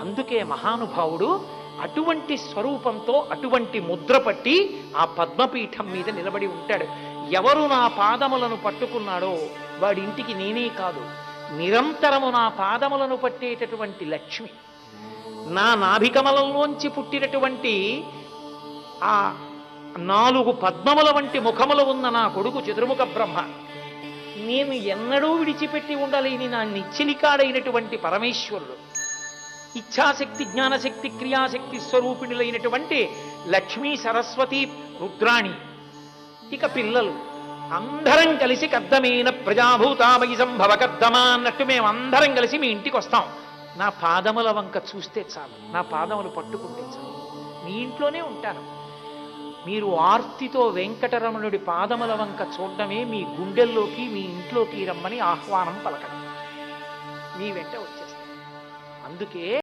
అందుకే మహానుభావుడు అటువంటి స్వరూపంతో అటువంటి ముద్ర పట్టి ఆ పద్మపీఠం మీద నిలబడి ఉంటాడు. ఎవరు నా పాదములను పట్టుకున్నాడో వాడి ఇంటికి నేనే కాదు, నిరంతరము నా పాదములను పట్టేటటువంటి లక్ష్మి, నా నాభికమలంలోంచి పుట్టినటువంటి ఆ 4 పద్మముల వంటి ముఖములు ఉన్న నా కొడుకు చతుర్ముఖ బ్రహ్మ, నేను ఎన్నడూ విడిచిపెట్టి ఉండలేని నా నిచ్చిలికాడైనటువంటి పరమేశ్వరుడు, ఇచ్ఛాశక్తి జ్ఞానశక్తి క్రియాశక్తి స్వరూపిణులైనటువంటి లక్ష్మీ సరస్వతి రుద్రాణి, ఇక పిల్లలు అందరం కలిసి కద్దమైన ప్రజాభూతామయి సంభవ కద్దమా అన్నట్టు మేమందరం కలిసి మీ ఇంటికి వస్తాం. నా పాదముల వంక చూస్తే చాలు, నా పాదములు పట్టుకుంటే చాలు, మీ ఇంట్లోనే ఉంటాను. మీరు ఆర్తితో వెంకటరమణుడి పాదముల వంక చూడడమే మీ గుండెల్లోకి మీ ఇంట్లోకి రమ్మని ఆహ్వానం పలకడం, మీ వెంట వచ్చేస్తాం. అందుకే